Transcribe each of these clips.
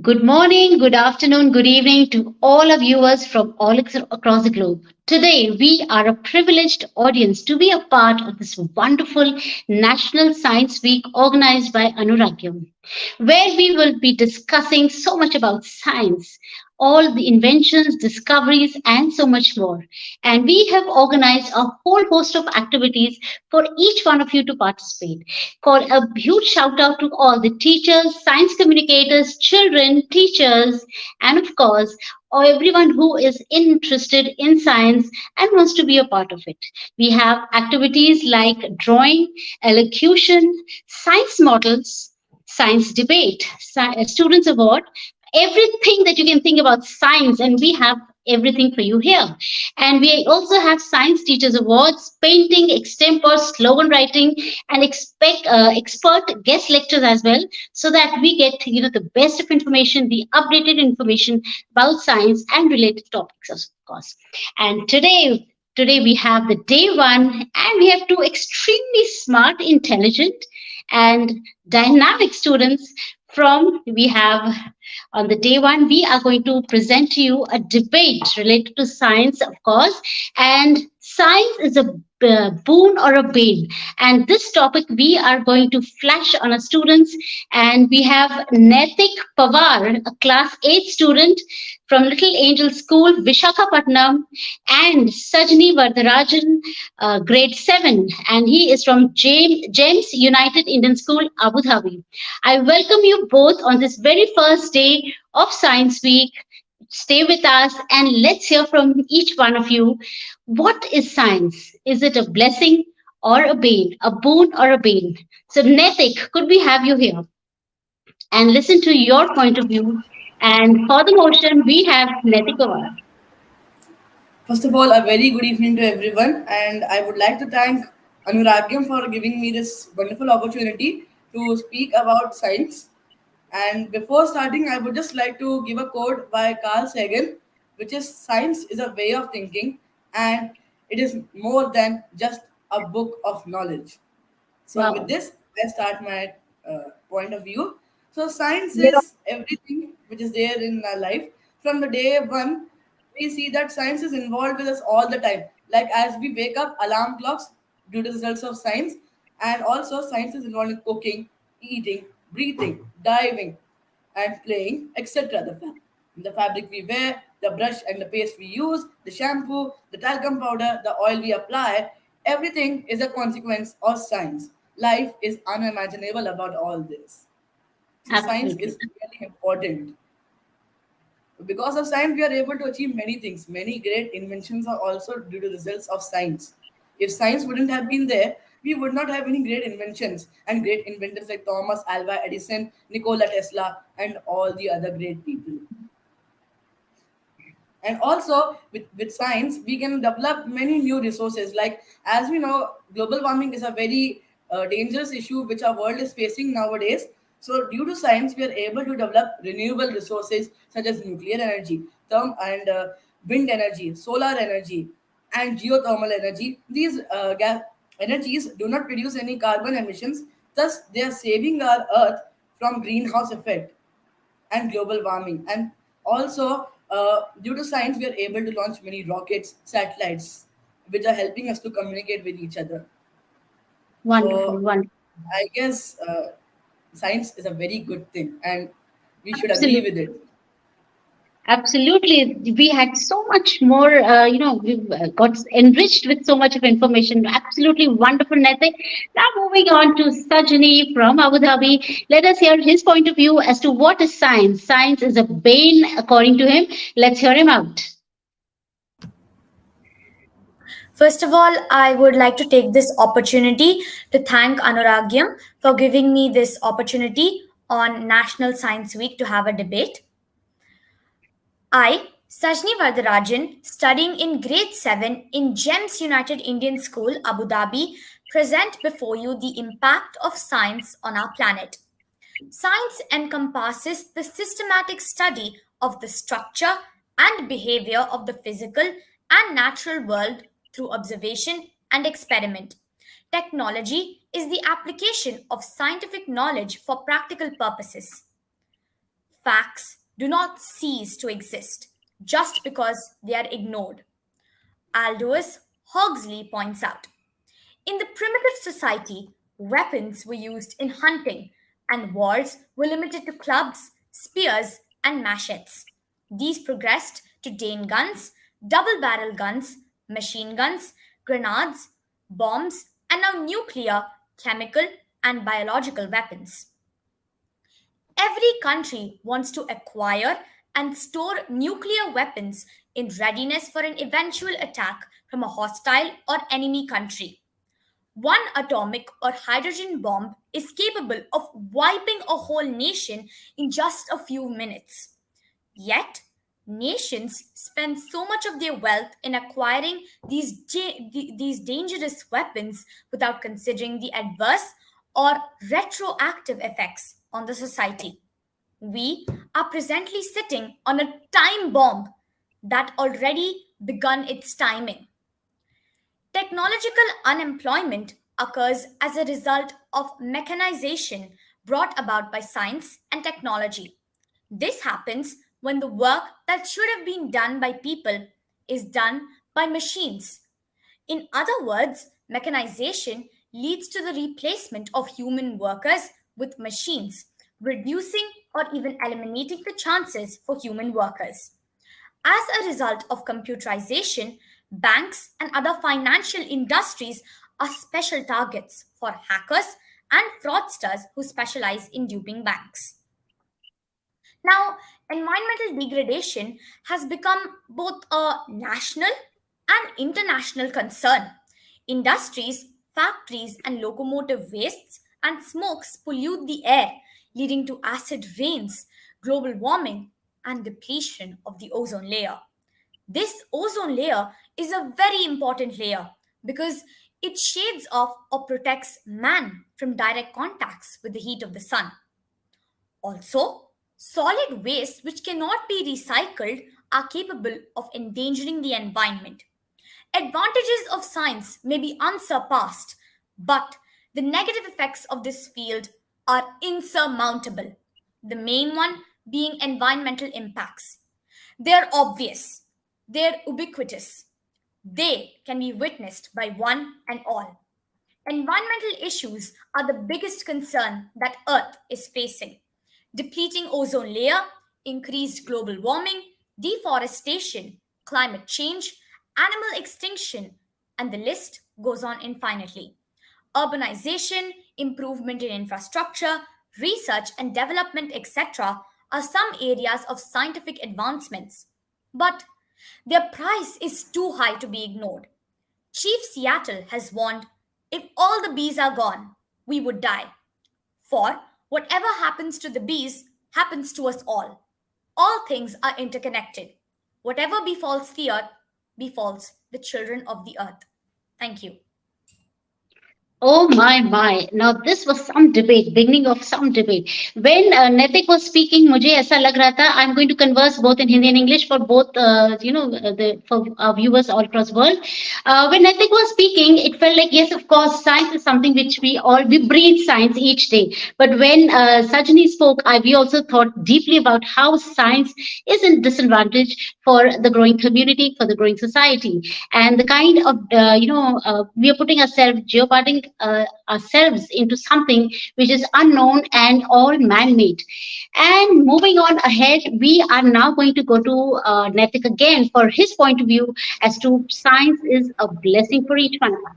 Good morning, good afternoon, good evening to all our viewers from across the globe. Today, we are a privileged audience to be a part of this wonderful National Science Week organized by Anuragyam, where we will be discussing so much about science, all the inventions, discoveries, and so much more. And we have organized a whole host of activities for each one of you to participate. Call a huge shout out to all the teachers, science communicators, children, teachers, and of course, everyone who is interested in science and wants to be a part of it. We have activities like drawing, elocution, science models, science debate, students award, everything that you can think about science, and we have everything for you here. And we also have science teachers awards, painting, extempore, slogan writing, and expert guest lectures as well, so that we get the best of information, the updated information about science and related topics, of course. And today we have the day one, and we have two extremely smart, intelligent, and dynamic students from we have on the day one, we are going to present to you a debate related to science, of course. And science is a boon or a bane. And this topic we are going to flash on our students. And we have Naitik Pawar, a class 8 student from Little Angel School, Visakhapatnam, and Sajini Varadharajan, grade 7. And he is from James United Indian School, Abu Dhabi. I welcome you both on this very first day of Science Week. Stay with us and let's hear from each one of you. What is science? Is it a blessing or a bane? A boon or a bane? So, Netik, could we have you here and listen to your point of view? And for the motion, we have Netik Pawar. First of all, a very good evening to everyone, and I would like to thank Anuragyam for giving me this wonderful opportunity to speak about science. And before starting, I would just like to give a quote by Carl Sagan, which is science is a way of thinking and it is more than just a book of knowledge. So, with Wow. this, I start my point of view. So, science You're is everything which is there in our life. From the day one, we see that science is involved with us all the time. Like as we wake up, alarm clocks due to the results of science, and also science is involved in cooking, eating, breathing, diving, and playing, etc. The fabric we wear, the brush and the paste we use, the shampoo, the talcum powder, the oil we apply, everything is a consequence of science. Life is unimaginable about all this. So science absolutely. is really important. Because of science, we are able to achieve many things. Many great inventions are also due to results of science. If science wouldn't have been there, we would not have any great inventions and great inventors like Thomas Alva Edison, Nikola Tesla, and all the other great people. And also with science we can develop many new resources, like as we know global warming is a very dangerous issue which our world is facing nowadays. So due to science we are able to develop renewable resources such as nuclear energy, therm and wind energy, solar energy, and geothermal energy. These gas energies do not produce any carbon emissions, thus they are saving our earth from greenhouse effect and global warming. And also, due to science, we are able to launch many rockets, satellites, which are helping us to communicate with each other. Wonderful, So, wonderful. I guess science is a very good thing, and we should agree Absolutely. with it. Absolutely. We had so much more, we've got enriched with so much of information. Absolutely wonderful, Natik. Now, moving on to Sajani from Abu Dhabi. Let us hear his point of view as to what is science. Science is a bane, according to him. Let's hear him out. First of all, I would like to take this opportunity to thank Anuragyam for giving me this opportunity on National Science Week to have a debate. I, Sajini Varadharajan, studying in grade 7 in GEMS United Indian School, Abu Dhabi, present before you the impact of science on our planet. Science encompasses the systematic study of the structure and behavior of the physical and natural world through observation and experiment. Technology is the application of scientific knowledge for practical purposes. Facts do not cease to exist just because they are ignored. Aldous Huxley points out. In the primitive society, weapons were used in hunting, and wars were limited to clubs, spears, and machetes. These progressed to Dane guns, double barrel guns, machine guns, grenades, bombs, and now nuclear, chemical, and biological weapons. Every country wants to acquire and store nuclear weapons in readiness for an eventual attack from a hostile or enemy country. One atomic or hydrogen bomb is capable of wiping a whole nation in just a few minutes. Yet, nations spend so much of their wealth in acquiring these dangerous weapons without considering the adverse or retroactive effects on the society. We are presently sitting on a time bomb that already begun its timing. Technological unemployment occurs as a result of mechanization brought about by science and technology. This happens when the work that should have been done by people is done by machines. In other words, mechanization leads to the replacement of human workers with machines, reducing or even eliminating the chances for human workers. As a result of computerization, banks and other financial industries are special targets for hackers and fraudsters who specialize in duping banks. Now, environmental degradation has become both a national and international concern. Industries, factories, and locomotive wastes and smokes pollute the air, leading to acid rains, global warming, and depletion of the ozone layer. This ozone layer is a very important layer because it shades off or protects man from direct contacts with the heat of the sun. Also, solid waste which cannot be recycled are capable of endangering the environment. Advantages of science may be unsurpassed, but the negative effects of this field are insurmountable. The main one being environmental impacts. They are obvious, they are ubiquitous, they can be witnessed by one and all. Environmental issues are the biggest concern that Earth is facing. Depleting ozone layer, increased global warming, deforestation, climate change, animal extinction, and the list goes on infinitely. Urbanization, improvement in infrastructure, research and development, etc., are some areas of scientific advancements. But their price is too high to be ignored. Chief Seattle has warned if all the bees are gone, we would die. For whatever happens to the bees happens to us all. All things are interconnected. Whatever befalls the earth befalls the children of the earth. Thank you. Oh my. Now this was some debate, beginning of some debate. When Naitik was speaking, मुझे ऐसा लग रहा था I'm going to converse both in Hindi and English for both, for our viewers all across the world. When Naitik was speaking, it felt like yes, of course, science is something which we breathe science each day. But when Sajini spoke, we also thought deeply about how science is a disadvantage for the growing community, for the growing society, and the kind of we are putting ourselves jeopardizing ourselves into something which is unknown and all man-made. And moving on ahead, we are now going to go to Naitik again for his point of view as to science is a blessing for each one of us.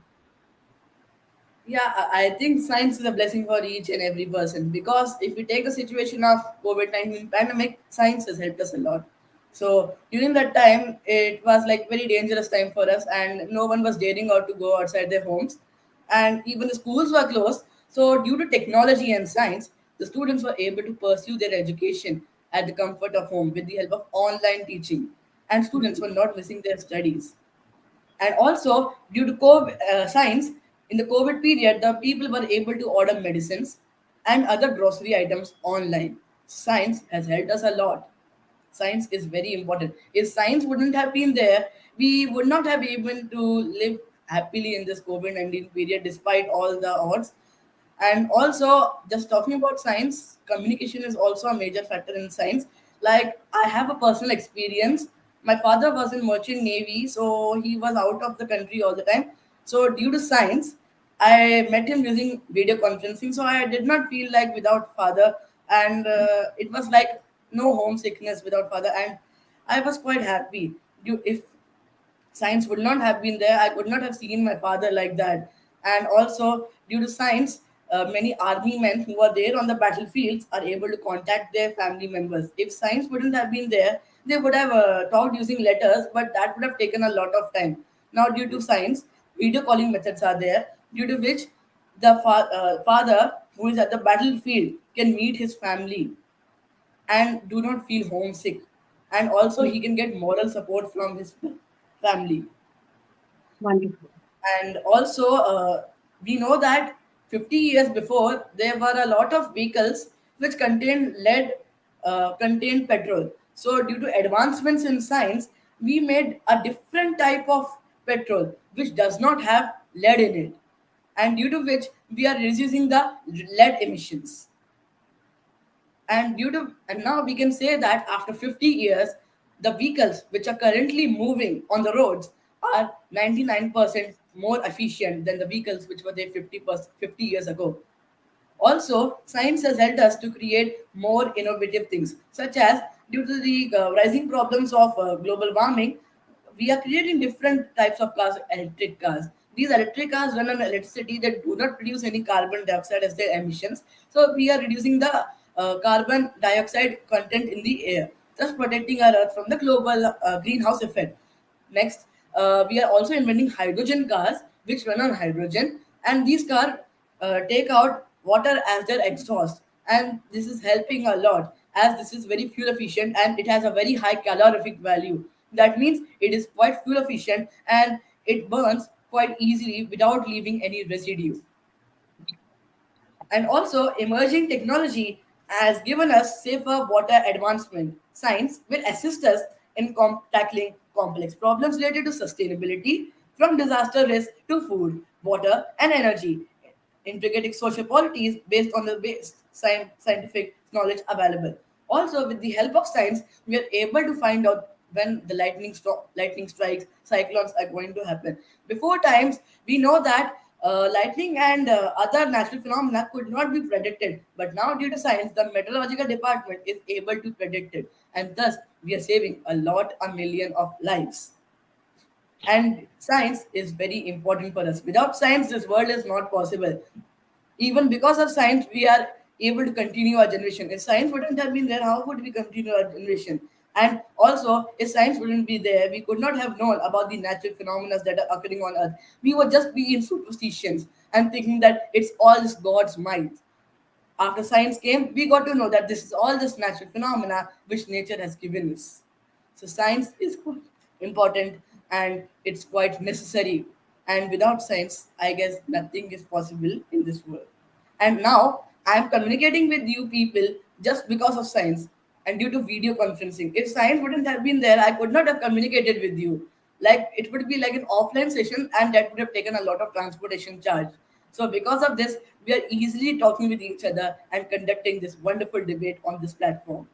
Yeah, I think science is a blessing for each and every person because if we take the situation of COVID-19 pandemic, science has helped us a lot. So during that time, it was like very dangerous time for us, and no one was daring out to go outside their homes, and even the schools were closed. So due to technology and science, the students were able to pursue their education at the comfort of home with the help of online teaching, and students were not missing their studies. And also, due to COVID science, in the COVID period, the people were able to order medicines and other grocery items online. Science has helped us a lot. Science is very important. If science wouldn't have been there, we would not have been able to live happily in this COVID-19 period despite all the odds. And also, just talking about science, communication is also a major factor in science. Like, I have a personal experience. My father was in merchant navy, so he was out of the country all the time. So due to science, I met him using video conferencing. So I did not feel like without father, and it was like no homesickness without father, and I was quite happy. If science would not have been there, I could not have seen my father like that. And also, due to science, many army men who are there on the battlefields are able to contact their family members. If science wouldn't have been there, they would have talked using letters, but that would have taken a lot of time. Now, due to science, video calling methods are there, due to which the father who is at the battlefield can meet his family and do not feel homesick. And also, he can get moral support from his family. Wonderful. And also, we know that 50 years before, there were a lot of vehicles which contained lead, contained petrol. So, due to advancements in science, we made a different type of petrol which does not have lead in it, and due to which we are reducing the lead emissions. And now we can say that after 50 years, the vehicles which are currently moving on the roads are 99% more efficient than the vehicles which were there 50 years ago. Also, science has helped us to create more innovative things, such as due to the rising problems of global warming, we are creating different types of cars, electric cars. These electric cars run on electricity that do not produce any carbon dioxide as their emissions. So we are reducing the carbon dioxide content in the air, thus protecting our Earth from the global greenhouse effect. Next, we are also inventing hydrogen cars which run on hydrogen, and these cars take out water as their exhaust. And this is helping a lot as this is very fuel efficient and it has a very high calorific value. That means it is quite fuel efficient and it burns quite easily without leaving any residue. And also, emerging technology has given us safer water advancement. Science will assist us in tackling complex problems related to sustainability, from disaster risk to food, water, and energy, integrating social policies based on the best scientific knowledge available. Also, with the help of science, we are able to find out when the lightning strikes, cyclones are going to happen. Before times, we know that lightning and other natural phenomena could not be predicted. But now, due to science, the meteorological department is able to predict it, and thus we are saving a million of lives. And science is very important for us. Without science, this world is not possible. Even because of science, we are able to continue our generation. If science wouldn't have been there, how would we continue our generation? And also, if science wouldn't be there, we could not have known about the natural phenomena that are occurring on Earth. We would just be in superstitions and thinking that it's all this God's might. After science came, we got to know that this is all this natural phenomena which nature has given us. So science is quite important and it's quite necessary. And without science, I guess nothing is possible in this world. And now I am communicating with you people just because of science and due to video conferencing. If science wouldn't have been there, I could not have communicated with you. Like it would be like an offline session, and that would have taken a lot of transportation charge. So because of this, we are easily talking with each other and conducting this wonderful debate on this platform.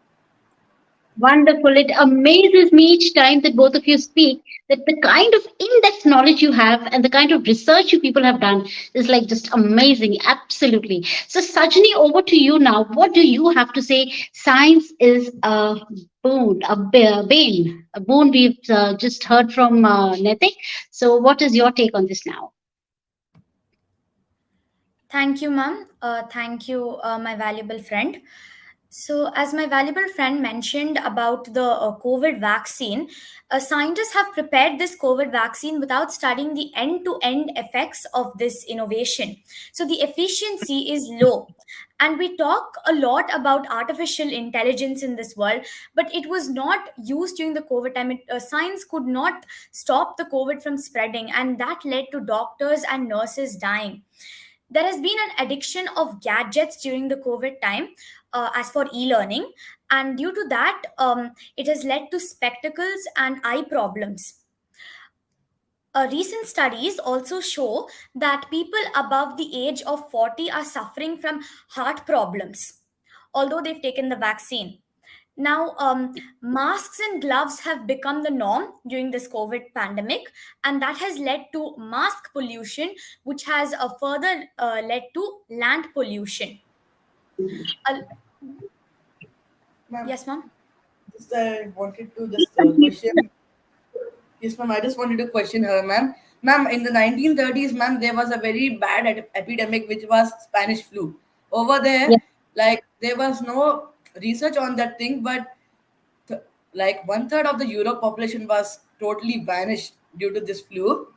Wonderful. It amazes me each time that both of you speak that the kind of in-depth knowledge you have and the kind of research you people have done is like just amazing. Absolutely. So, Sajini, over to you now. What do you have to say? Science is a boon, a bane, a boon we've just heard from Naitik. So, what is your take on this now? Thank you, ma'am. Thank you, my valuable friend. So, as my valuable friend mentioned about the COVID vaccine, scientists have prepared this COVID vaccine without studying the end to end effects of this innovation. So, the efficiency is low. And we talk a lot about artificial intelligence in this world, but it was not used during the COVID time. Science could not stop the COVID from spreading, and that led to doctors and nurses dying. There has been an addiction of gadgets during the COVID time, as for e-learning, and due to that, it has led to spectacles and eye problems. Recent studies also show that people above the age of 40 are suffering from heart problems, although they've taken the vaccine. Now, masks and gloves have become the norm during this COVID pandemic, and that has led to mask pollution, which has further led to land pollution. Uh, Ma'am, yes, ma'am. just I wanted to just question. Yes, ma'am. I just wanted to question her, ma'am. Ma'am, in the 1930s, ma'am, there was a very bad epidemic which was Spanish flu. Over there, Yes. like there was no research on that thing, but like one third of the Europe population was totally vanished due to this flu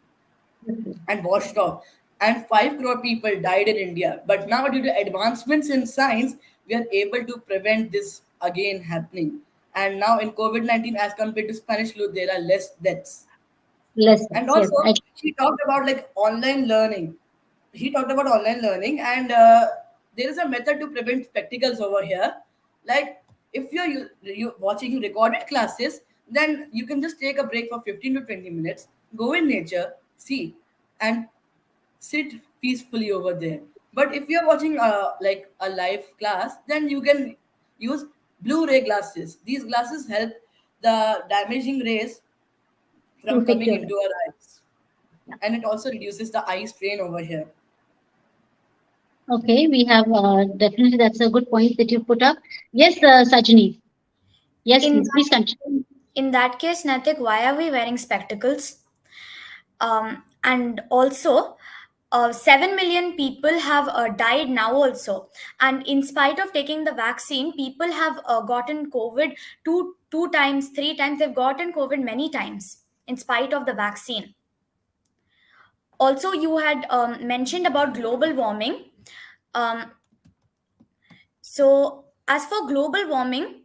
and washed off. And 5 crore people died in India. But now, due to advancements in science, we are able to prevent this again happening. And now, in COVID 19, as compared to Spanish flu, there are less deaths. And Lessons. Yes. also, he talked about like online learning. He talked about online learning, and there is a method to prevent spectacles over here. Like if you watching recorded classes, then you can just take a break for 15 to 20 minutes, go in nature, see, and sit peacefully over there. But if you're watching like a live class, then you can use Blu-ray glasses. These glasses help the damaging rays To from coming secure. into our eyes, and it also reduces the eye strain over here. Okay, we have definitely that's a good point that you put up. Yes, Sajini. Yes, In please, please continue. in that case, Natik, why are we wearing spectacles? And also, 7 million people have died now also, and in spite of taking the vaccine, people have gotten COVID two times, three times. They've gotten COVID many times in spite of the vaccine. Also, you had mentioned about global warming. um, So, as for global warming,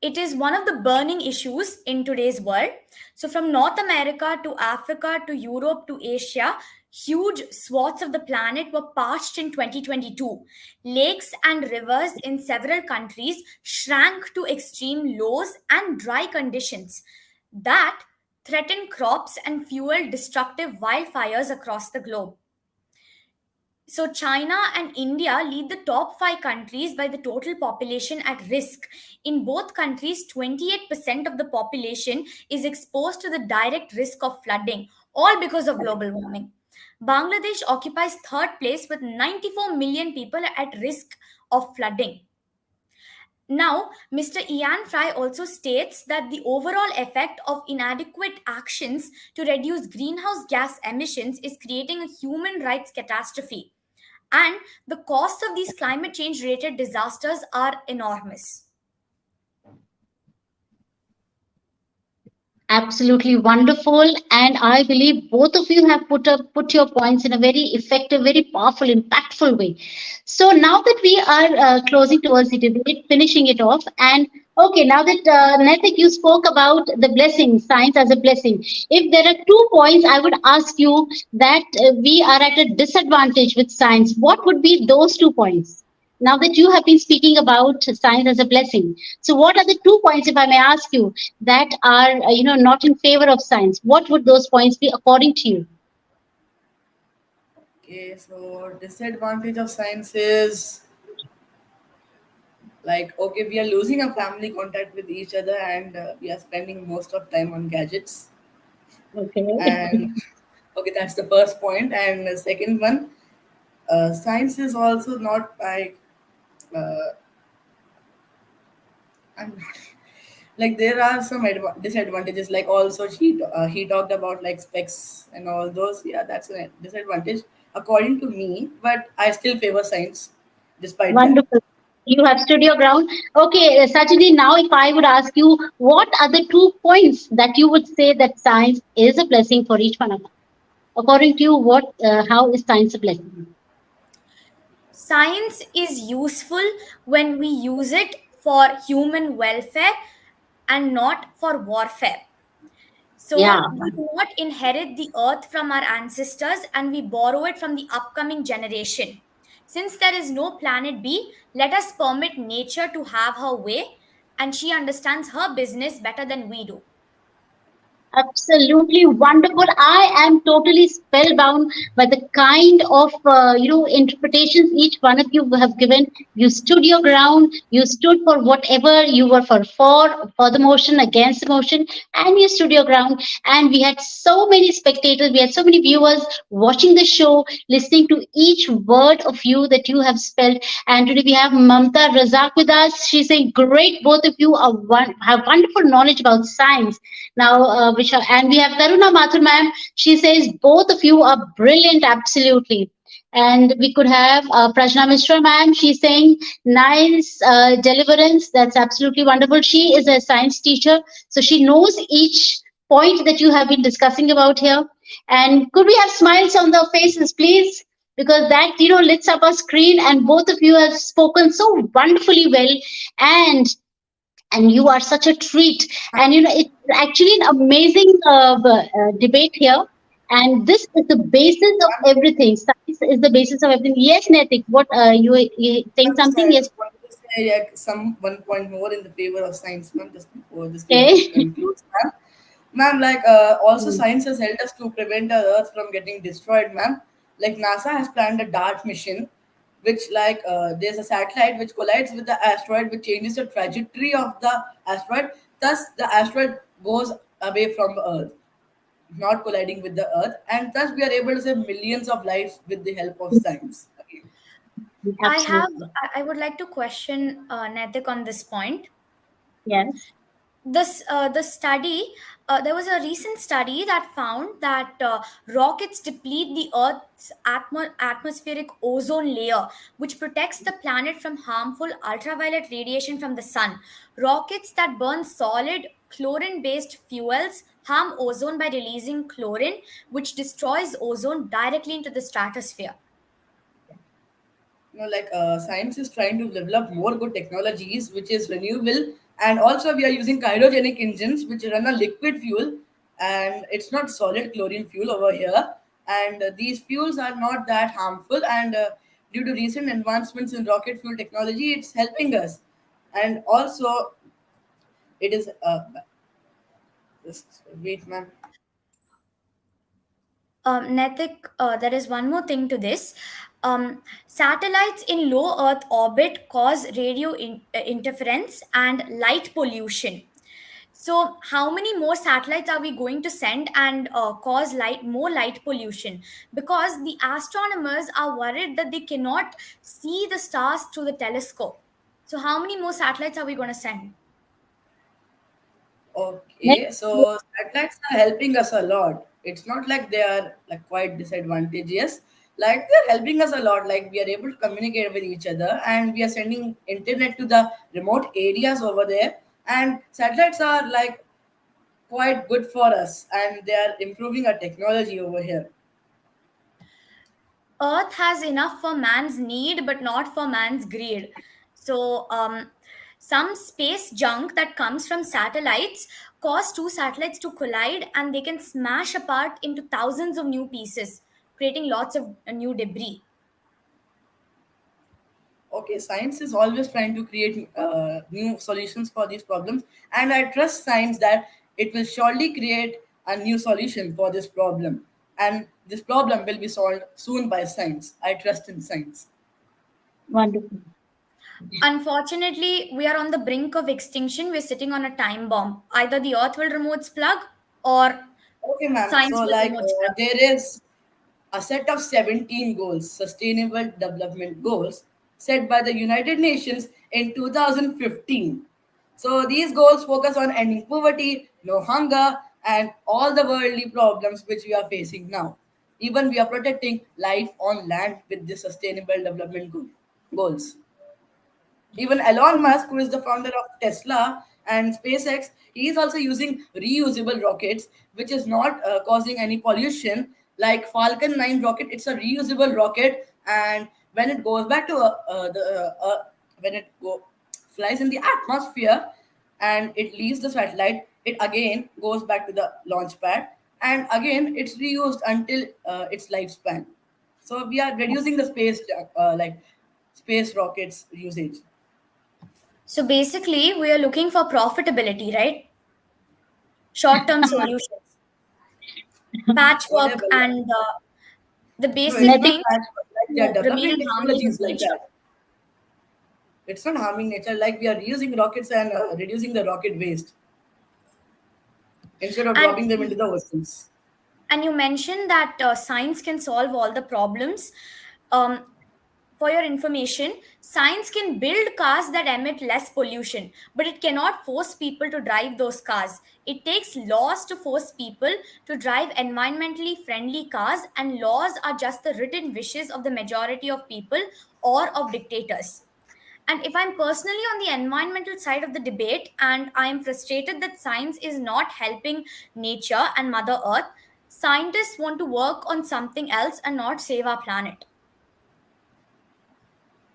it is one of the burning issues in today's world. So, from North America to Africa to Europe to Asia, huge swaths of the planet were parched in 2022. Lakes and rivers in several countries shrank to extreme lows and dry conditions that threaten crops and fuel destructive wildfires across the globe. So, China and India lead the top five countries by the total population at risk. In both countries, 28% of the population is exposed to the direct risk of flooding, all because of global warming. Bangladesh occupies third place with 94 million people at risk of flooding. Now, Mr. Ian Fry also states that the overall effect of inadequate actions to reduce greenhouse gas emissions is creating a human rights catastrophe, and the costs of these climate change related disasters are enormous. Absolutely wonderful, and I believe both of you have put your points in a very effective, very powerful, impactful way. So now that we are closing towards the debate, finishing it off, and okay, now that Naitik, you spoke about the blessing, science as a blessing. If there are 2 points, I would ask you that we are at a disadvantage with science. What would be those 2 points? Now that you have been speaking about science as a blessing, so what are the 2 points, if I may ask you, that are not in favor of science? What would those points be according to you? Okay, so disadvantage of science is like okay, we are losing our family contact with each other, and we are spending most of time on gadgets. Okay. And okay, that's the first point. And the second one, science is also not like uh, I'm not like there are some disadvantages. Like also he talked about like specs and all those. Yeah, that's a disadvantage according to me. But I still favor science despite that. Wonderful. You have stood your ground. Okay, Sajini, now if I would ask you, what are the 2 points that you would say that science is a blessing for each one of us? According to you, how is science a blessing? Science is useful when we use it for human welfare and not for warfare. Yeah. So, we do not inherit the earth from our ancestors, and we borrow it from the upcoming generation. Since there is no planet B, let us permit nature to have her way, and she understands her business better than we do. Absolutely wonderful. I am totally spellbound by the kind of interpretations each one of you have given. You stood your ground. You stood for whatever you were for the motion, against the motion, and you stood your ground. And we had so many spectators. We had so many viewers watching the show, listening to each word of you that you have spelled. And today we have Mamta Razak with us. She's saying, "Great, both of you have wonderful knowledge about science." Now, and we have Karuna Mathur ma'am. She says both of you are brilliant, absolutely. And we could have Prajna Mishra ma'am. She's saying nice deliverance. That's absolutely wonderful. She is a science teacher, so she knows each point that you have been discussing about here. And could we have smiles on their faces, please? Because that lights up our screen, and both of you have spoken so wonderfully well. And you are such a treat. And it's actually an amazing debate here. And this is the basis of everything. Science is the basis of everything. Yes, Netik, what you saying I'm just, something? I Yes. just wanted to say some 1 point more in the favor of science, ma'am, just before this Okay. concludes, ma'am. Ma'am, also Mm. science has helped us to prevent our Earth from getting destroyed, ma'am. Like NASA has planned a DART mission, which there's a satellite which collides with the asteroid, which changes the trajectory of the asteroid. Thus, the asteroid goes away from the Earth, not colliding with the Earth, and thus we are able to save millions of lives with the help of science. Okay. Absolutely. I would like to question Naitik on this point. Yes. The study, there was a recent study that found that rockets deplete the Earth's atmospheric ozone layer, which protects the planet from harmful ultraviolet radiation from the sun. Rockets that burn solid chlorine-based fuels harm ozone by releasing chlorine, which destroys ozone directly into the stratosphere. Science is trying to develop more good technologies which is renewable, and also we are using cryogenic engines which run a liquid fuel, and it's not solid chlorine fuel over here. And these fuels are not that harmful, and due to recent advancements in rocket fuel technology, it's helping us. And also it is just wait, man. Naitik, there is one more thing to this. Satellites in low Earth orbit cause radio interference and light pollution. So, how many more satellites are we going to send and cause more light pollution? Because the astronomers are worried that they cannot see the stars through the telescope. So, how many more satellites are we going to send? Okay, so satellites are helping us a lot. It's not like they are like quite disadvantageous. Like they're helping us a lot. Like we are able to communicate with each other, and we are sending internet to the remote areas over there. And satellites are like quite good for us, and they are improving our technology over here. Earth has enough for man's need, but not for man's greed. So, some space junk that comes from satellites cause two satellites to collide and they can smash apart into thousands of new pieces, creating lots of new debris. Okay, science is always trying to create new solutions for these problems, and I trust science that it will surely create a new solution for this problem, and this problem will be solved soon by science. I trust in science. Wonderful. Unfortunately, we are on the brink of extinction. We're sitting on a time bomb. Either the Earth will remove its plug or Okay, ma'am. science will remove its plug. There is a set of 17 goals, sustainable development goals, set by the United Nations in 2015. So these goals focus on ending poverty, no hunger, and all the worldly problems which we are facing now. Even we are protecting life on land with the sustainable development goals. Even Elon Musk, who is the founder of Tesla and SpaceX, he is also using reusable rockets, which is not causing any pollution. Like Falcon 9 rocket, it's a reusable rocket, and when it goes back to when it flies in the atmosphere and it leaves the satellite, it again goes back to the launch pad, and again it's reused until its lifespan. So we are reducing the space rockets usage. So basically, we are looking for profitability, right? Short term solutions. patchwork, whatever. and the No, it's basic not Naitik, thing bad. Like they are to remain developing harmony with technologies like nature. that. It's not harming nature. Like we are reusing rockets and reducing the rocket waste instead of And dropping them into the oceans. and you mentioned that science can solve all the problems. Um, for your information, science can build cars that emit less pollution, but it cannot force people to drive those cars. It takes laws to force people to drive environmentally friendly cars, and laws are just the written wishes of the majority of people or of dictators. And if I'm personally on the environmental side of the debate and I'm frustrated that science is not helping nature and Mother Earth, scientists want to work on something else and not save our planet.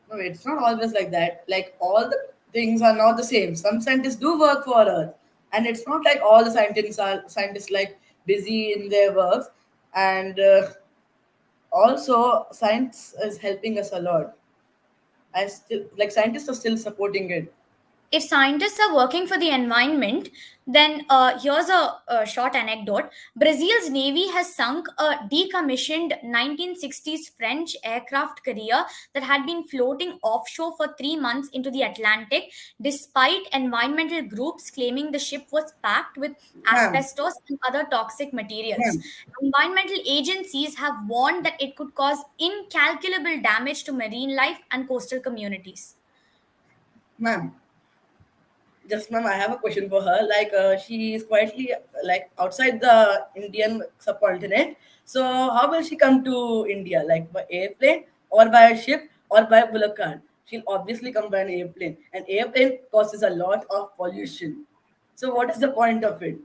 No, it's not always like that. Like all the things are not the same. Some scientists do work for Earth, and it's not like all the scientists like busy in their works. And also, science is helping us a lot. I still like scientists are still supporting it. If scientists are working for the environment, then here's a short anecdote. Brazil's navy has sunk a decommissioned 1960s French aircraft carrier that had been floating offshore for 3 months into the Atlantic, despite environmental groups claiming the ship was packed with Ma'am, asbestos and other toxic materials. ma'am, Environmental agencies have warned that it could cause incalculable damage to marine life and coastal communities. ma'am. Just ma'am, I have a question for her. Like, she is quietly like outside the Indian subcontinent. So, how will she come to India? Like by airplane or by a ship or by a bullock cart? She'll obviously come by an airplane. An airplane causes a lot of pollution. So, what is the point of it?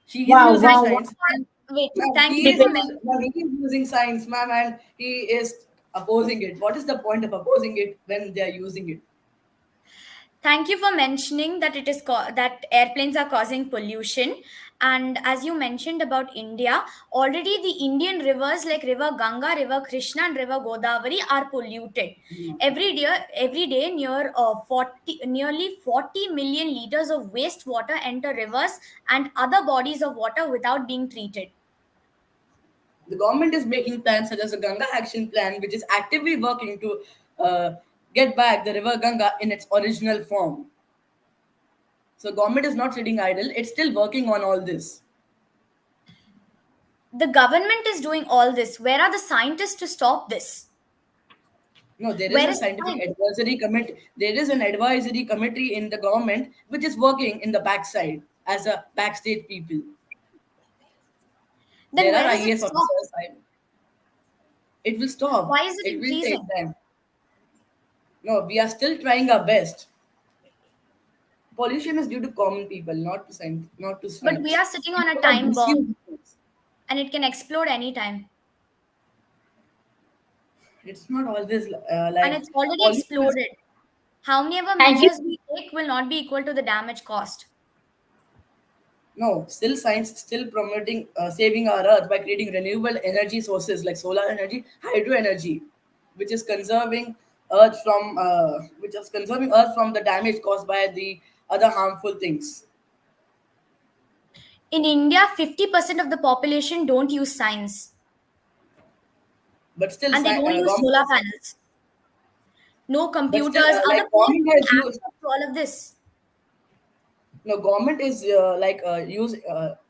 She is Wow, using wow, science. wow. And, Wait, ma'am, thank you for mentioning. he is using science, ma'am, and he is opposing it. What is the point of opposing it when they are using it? Thank you for mentioning that that airplanes are causing pollution. And as you mentioned about India, already the Indian rivers like River Ganga, River Krishna, and River Godavari are polluted. Every day, nearly 40 million liters of wastewater enter rivers and other bodies of water without being treated. The government is making plans such as the Ganga Action Plan, which is actively working to uh, get back the river Ganga in its original form. So government is not sitting idle; it's still working on all this. The government is doing all this. Where are the scientists to stop this? No, there is Where a is the scientific science? advisory committee. There is an advisory committee in the government which is working in the backside as a backstage people. Then There are where does it IAS stop? officers. It will stop. Why is it It will take increasing? time. No, we are still trying our best. Pollution is due to common people, not to science, not to But we science. are sitting on a People are time bomb misusing it. and it can explode anytime. It's not always And like it's already pollution is exploded. How many ever Thank you. measures we take will not be equal to the damage caused. no still science still promoting saving our earth by creating renewable energy sources like solar energy, hydro energy, which is conserving earth from the damage caused by the other harmful things. In India, 50% of the population don't use science But still, and they don't use government solar has, panels. No but still computers, other like people government don't has have used access to all of this. no government is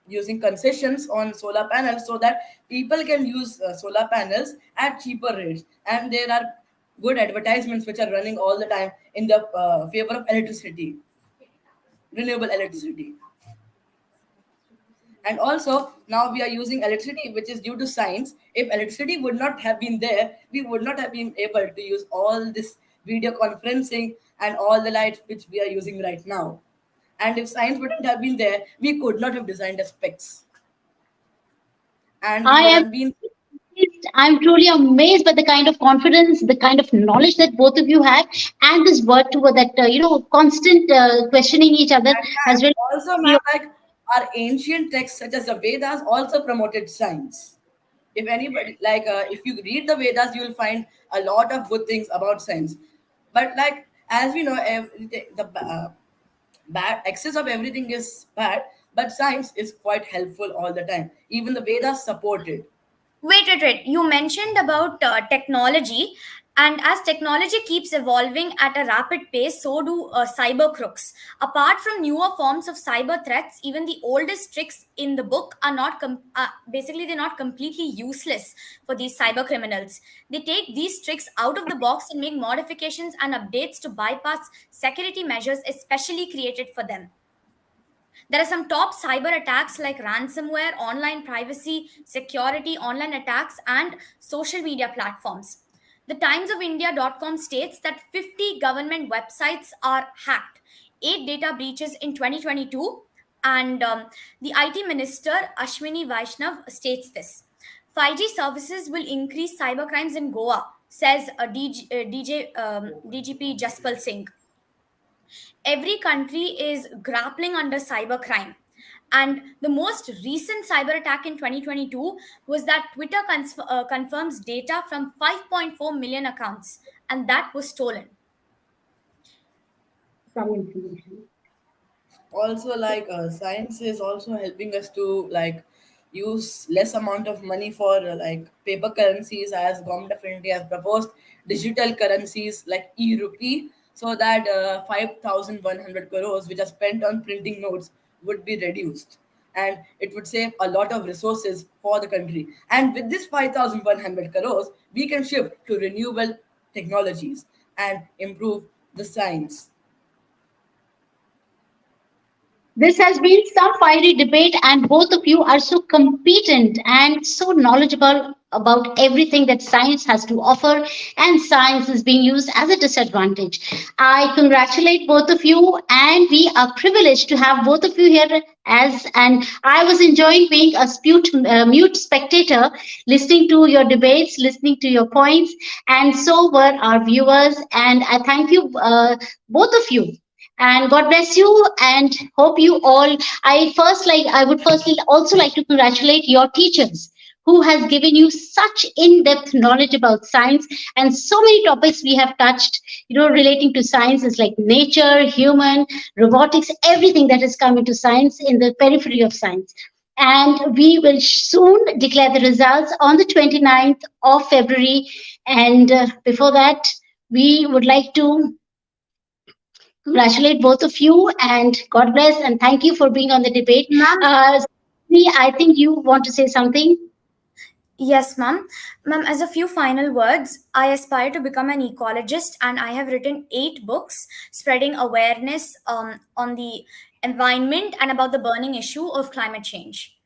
using concessions on solar panels so that people can use solar panels at cheaper rates, and there are good advertisements which are running all the time in the favor of electricity, renewable electricity. And also now we are using electricity which is due to science. If electricity would not have been there, we would not have been able to use all this video conferencing and all the lights which we are using right now. And if science wouldn't have been there, we could not have designed the specs, and we I would am have been. I'm truly amazed by the kind of confidence, the kind of knowledge that both of you have, and this word to word that constant questioning each other And has ma'am, really. also, ma'am, like our ancient texts such as the Vedas also promoted science. If anybody if you read the Vedas, you will find a lot of good things about science. But like as we know, the bad excess of everything is bad. but science is quite helpful all the time. Even the Vedas support it. Wait. You mentioned about technology, and as technology keeps evolving at a rapid pace, so do cyber crooks. Apart from newer forms of cyber threats, even the oldest tricks in the book are not basically they're not completely useless for these cyber criminals. They take these tricks out of the box and make modifications and updates to bypass security measures especially created for them. There are some top cyber attacks like ransomware, online privacy, security, online attacks, and social media platforms. The timesofIndia.com states that 50 government websites are hacked, 8 data breaches in 2022, and the IT minister Ashwini Vaishnav states this. 5G services will increase cybercrimes in Goa, says DGP Jaspal Singh. Every country is grappling under cybercrime. And the most recent cyber attack in 2022 was that Twitter confirms data from 5.4 million accounts, and that was stolen. Some information. Also, like science is also helping us to like use less amount of money for like paper currencies, as government of India has proposed digital currencies like e-rupee, so that 5100 crores which are spent on printing notes would be reduced, and it would save a lot of resources for the country. And with this 5100 crores we can shift to renewable technologies and improve the science. This has been some fiery debate, and both of you are so competent and so knowledgeable about everything that science has to offer, and science is being used as a disadvantage. I congratulate both of you, and we are privileged to have both of you here. And I was enjoying being a mute spectator, listening to your debates, listening to your points, and so were our viewers. And I thank you, both of you, and God bless you, and hope you all. I would firstly also like to congratulate your teachers who has given you such in-depth knowledge about science, and so many topics we have touched, relating to science is like nature, human, robotics, everything that is coming to science in the periphery of science. And we will soon declare the results on the 29th of February. And before that, we would like to congratulate both of you, and God bless, and thank you for being on the debate. Ma'am, I think you want to say something. yes, ma'am. Ma'am, as a few final words, I aspire to become an ecologist, and I have written 8 books spreading awareness on the environment and about the burning issue of climate change.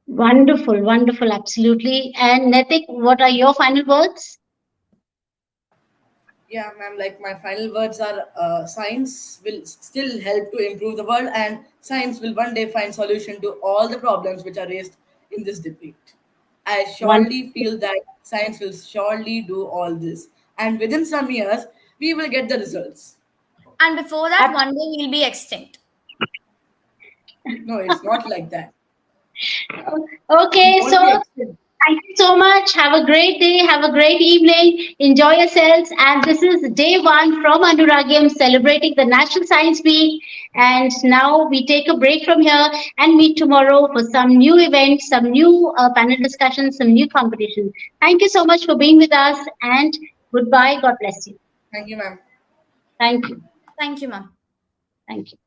Wonderful, wonderful, absolutely. And Naitik, what are your final words? Yeah, ma'am. Like my final words are, science will still help to improve the world, and science will one day find solution to all the problems which are raised in this debate. I One, surely feel that science will surely do all this, and within some years we will get the results. And before that, ab- one day we'll be extinct. No, it's not like that. We okay, won't be so extinct. thank you so much. Have a great day. Have a great evening. Enjoy yourselves. And this is day one from Anuragyam celebrating the National Science Week. And now we take a break from here and meet tomorrow for some new events, some new panel discussions, some new competitions. Thank you so much for being with us, and goodbye. God bless you. Thank you, ma'am. Thank you. Thank you, ma'am. Thank you.